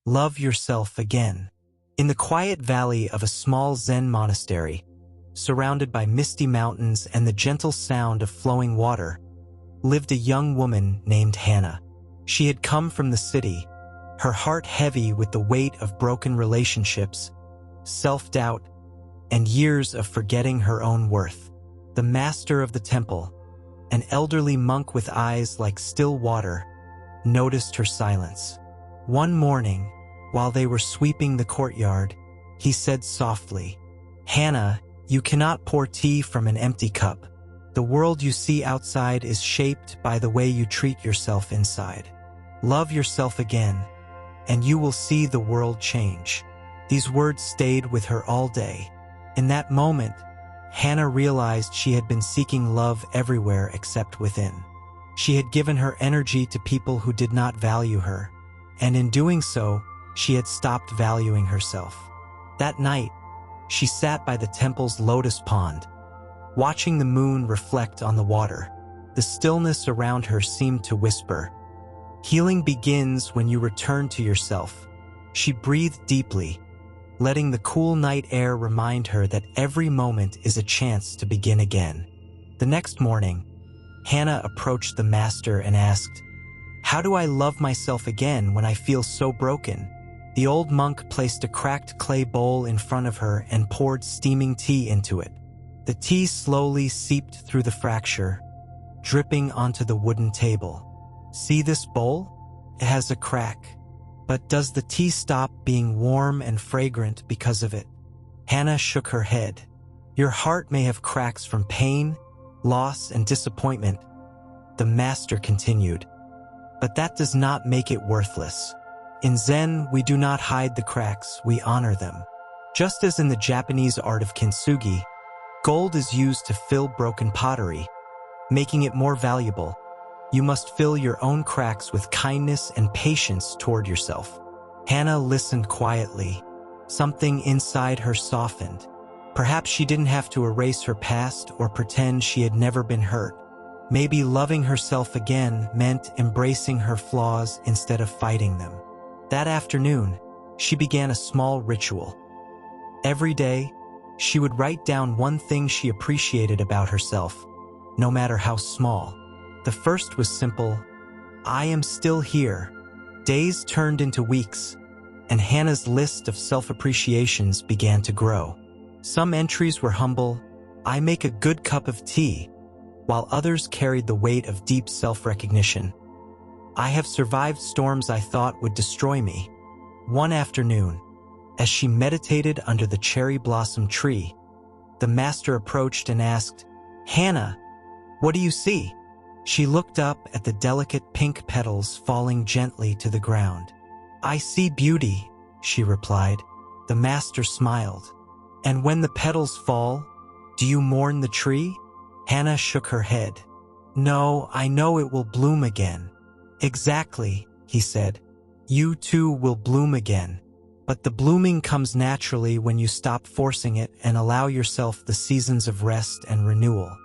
Love yourself again. In the quiet valley of a small Zen monastery, surrounded by misty mountains and the gentle sound of flowing water, lived a young woman named Hana. She had come from the city, her heart heavy with the weight of broken relationships, self-doubt, and years of forgetting her own worth. The master of the temple, an elderly monk with eyes like still water, noticed her silence. One morning, while they were sweeping the courtyard, he said softly, "Hana, you cannot pour tea from an empty cup. The world you see outside is shaped by the way you treat yourself inside. Love yourself again, and you will see the world change." These words stayed with her all day. In that moment, Hana realized she had been seeking love everywhere except within. She had given her energy to people who did not value her, and in doing so, she had stopped valuing herself. That night, she sat by the temple's lotus pond, watching the moon reflect on the water. The stillness around her seemed to whisper, "Healing begins when you return to yourself." She breathed deeply, letting the cool night air remind her that every moment is a chance to begin again. The next morning, Hana approached the master and asked, "How do I love myself again when I feel so broken?" The old monk placed a cracked clay bowl in front of her and poured steaming tea into it. The tea slowly seeped through the fracture, dripping onto the wooden table. "See this bowl? It has a crack. But does the tea stop being warm and fragrant because of it?" Hana shook her head. "Your heart may have cracks from pain, loss, and disappointment," the master continued, "but that does not make it worthless. In Zen, we do not hide the cracks, we honor them. Just as in the Japanese art of kintsugi, gold is used to fill broken pottery, making it more valuable. You must fill your own cracks with kindness and patience toward yourself." Hana listened quietly. Something inside her softened. Perhaps she didn't have to erase her past or pretend she had never been hurt. Maybe loving herself again meant embracing her flaws instead of fighting them. That afternoon, she began a small ritual. Every day, she would write down one thing she appreciated about herself, no matter how small. The first was simple, "I am still here." Days turned into weeks, and Hana's list of self-appreciations began to grow. Some entries were humble, "I make a good cup of tea," while others carried the weight of deep self-recognition. "I have survived storms I thought would destroy me." One afternoon, as she meditated under the cherry blossom tree, the master approached and asked, "Hana, what do you see?" She looked up at the delicate pink petals falling gently to the ground. "I see beauty," she replied. The master smiled. "And when the petals fall, do you mourn the tree?" Hana shook her head. "No, I know it will bloom again." "Exactly," he said. "You too will bloom again. But the blooming comes naturally when you stop forcing it and allow yourself the seasons of rest and renewal.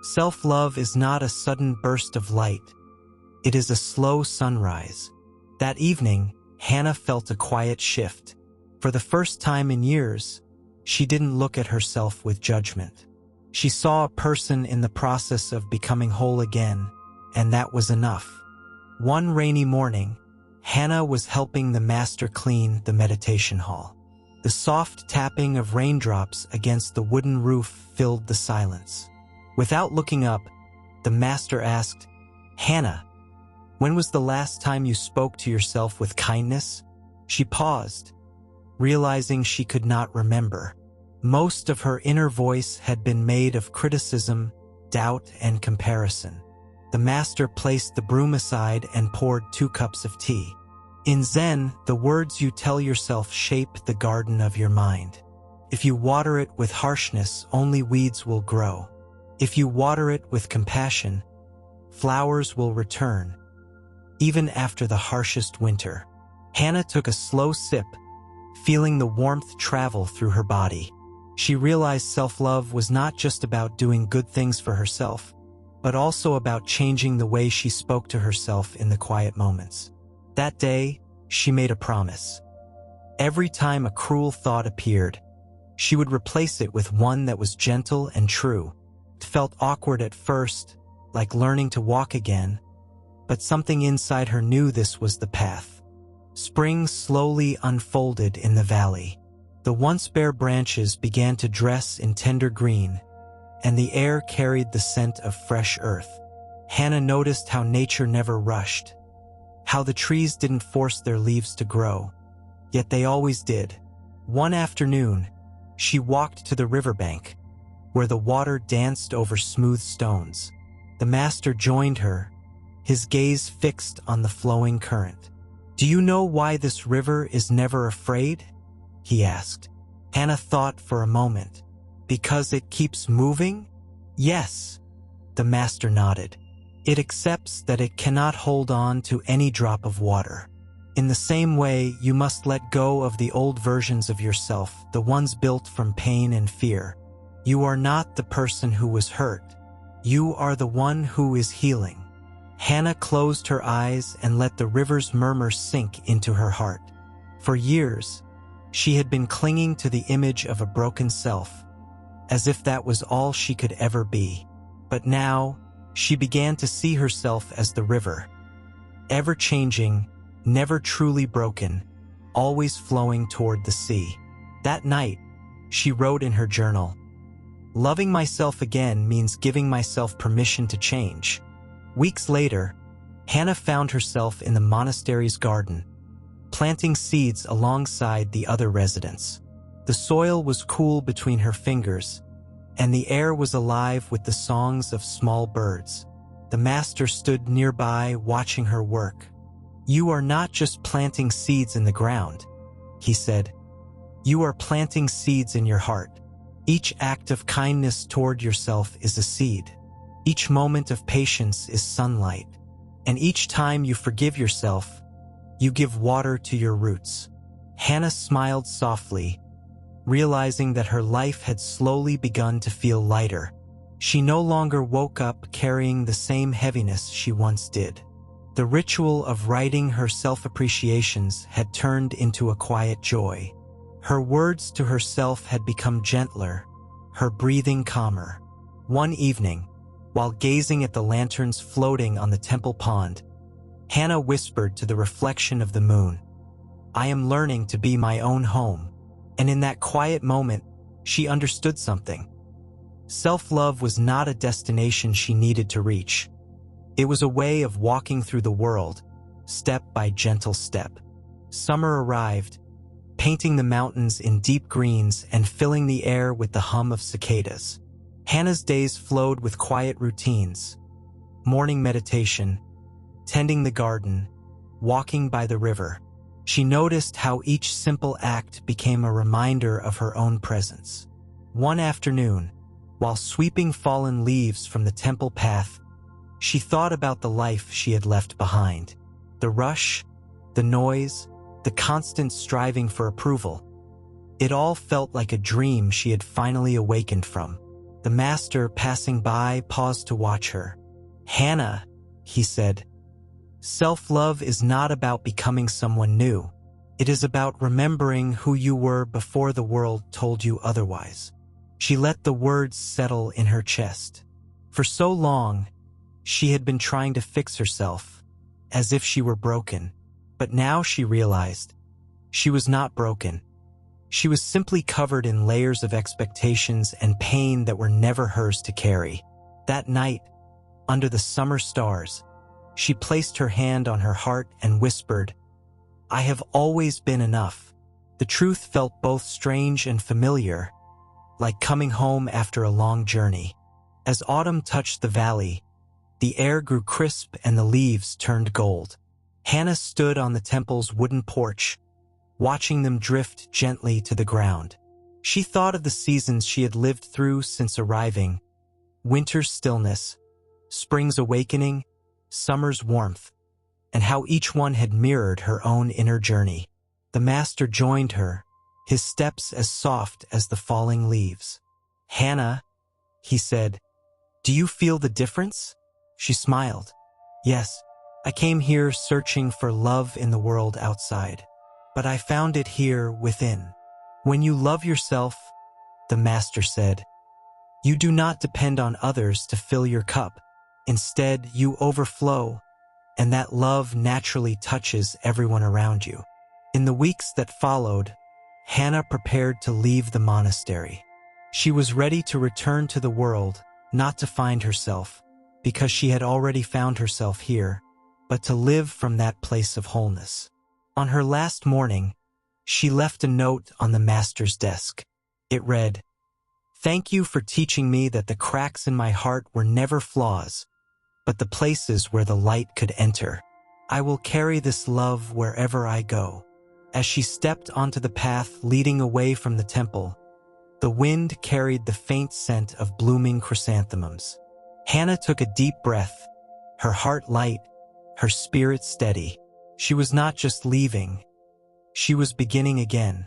Self-love is not a sudden burst of light. It is a slow sunrise." That evening, Hana felt a quiet shift. For the first time in years, she didn't look at herself with judgment. She saw a person in the process of becoming whole again, and that was enough. One rainy morning, Hana was helping the master clean the meditation hall. The soft tapping of raindrops against the wooden roof filled the silence. Without looking up, the master asked, "Hana, when was the last time you spoke to yourself with kindness?" She paused, realizing she could not remember. Most of her inner voice had been made of criticism, doubt, and comparison. The master placed the broom aside and poured 2 cups of tea. In Zen, the words you tell yourself shape the garden of your mind. If you water it with harshness, only weeds will grow. If you water it with compassion, flowers will return, even after the harshest winter. Hana took a slow sip, feeling the warmth travel through her body. She realized self-love was not just about doing good things for herself, but also about changing the way she spoke to herself in the quiet moments. That day, she made a promise. Every time a cruel thought appeared, she would replace it with one that was gentle and true. It felt awkward at first, like learning to walk again, but something inside her knew this was the path. Spring slowly unfolded in the valley. The once bare branches began to dress in tender green, and the air carried the scent of fresh earth. Hana noticed how nature never rushed, how the trees didn't force their leaves to grow, yet they always did. One afternoon, she walked to the riverbank, where the water danced over smooth stones. The master joined her, his gaze fixed on the flowing current. "Do you know why this river is never afraid?" he asked. Hana thought for a moment. "Because it keeps moving?" "Yes," the master nodded. "It accepts that it cannot hold on to any drop of water. In the same way, you must let go of the old versions of yourself, the ones built from pain and fear. You are not the person who was hurt. You are the one who is healing." Hana closed her eyes and let the river's murmur sink into her heart. For years, she had been clinging to the image of a broken self, as if that was all she could ever be. But now, she began to see herself as the river, ever-changing, never truly broken, always flowing toward the sea. That night, she wrote in her journal, "Loving myself again means giving myself permission to change." Weeks later, Hana found herself in the monastery's garden, planting seeds alongside the other residents. The soil was cool between her fingers, and the air was alive with the songs of small birds. The master stood nearby watching her work. "You are not just planting seeds in the ground," he said. "You are planting seeds in your heart. Each act of kindness toward yourself is a seed. Each moment of patience is sunlight. And each time you forgive yourself, you give water to your roots." Hana smiled softly, realizing that her life had slowly begun to feel lighter. She no longer woke up carrying the same heaviness she once did. The ritual of writing her self-appreciations had turned into a quiet joy. Her words to herself had become gentler, her breathing calmer. One evening, while gazing at the lanterns floating on the temple pond, Hana whispered to the reflection of the moon, "I am learning to be my own home." And in that quiet moment, she understood something. Self-love was not a destination she needed to reach. It was a way of walking through the world, step by gentle step. Summer arrived, painting the mountains in deep greens and filling the air with the hum of cicadas. Hana's days flowed with quiet routines: morning meditation, tending the garden, walking by the river. She noticed how each simple act became a reminder of her own presence. One afternoon, while sweeping fallen leaves from the temple path, she thought about the life she had left behind. The rush, the noise, the constant striving for approval. It all felt like a dream she had finally awakened from. The master, passing by, paused to watch her. "Hana," he said, "self-love is not about becoming someone new. It is about remembering who you were before the world told you otherwise." She let the words settle in her chest. For so long, she had been trying to fix herself, as if she were broken. But now she realized she was not broken. She was simply covered in layers of expectations and pain that were never hers to carry. That night, under the summer stars, she placed her hand on her heart and whispered, "I have always been enough." The truth felt both strange and familiar, like coming home after a long journey. As autumn touched the valley, the air grew crisp and the leaves turned gold. Hana stood on the temple's wooden porch, watching them drift gently to the ground. She thought of the seasons she had lived through since arriving: winter's stillness, spring's awakening, summer's warmth, and how each one had mirrored her own inner journey. The master joined her, his steps as soft as the falling leaves. "Hana," he said, "do you feel the difference?" She smiled. "Yes, I came here searching for love in the world outside." but I found it here within. When you love yourself, the master said, you do not depend on others to fill your cup. Instead, you overflow, and that love naturally touches everyone around you. In the weeks that followed, Hana prepared to leave the monastery. She was ready to return to the world, not to find herself, because she had already found herself here, but to live from that place of wholeness. On her last morning, she left a note on the master's desk. It read, "Thank you for teaching me that the cracks in my heart were never flaws, but the places where the light could enter. I will carry this love wherever I go." As she stepped onto the path leading away from the temple, the wind carried the faint scent of blooming chrysanthemums. Hana took a deep breath, her heart light, her spirit steady. She was not just leaving, she was beginning again.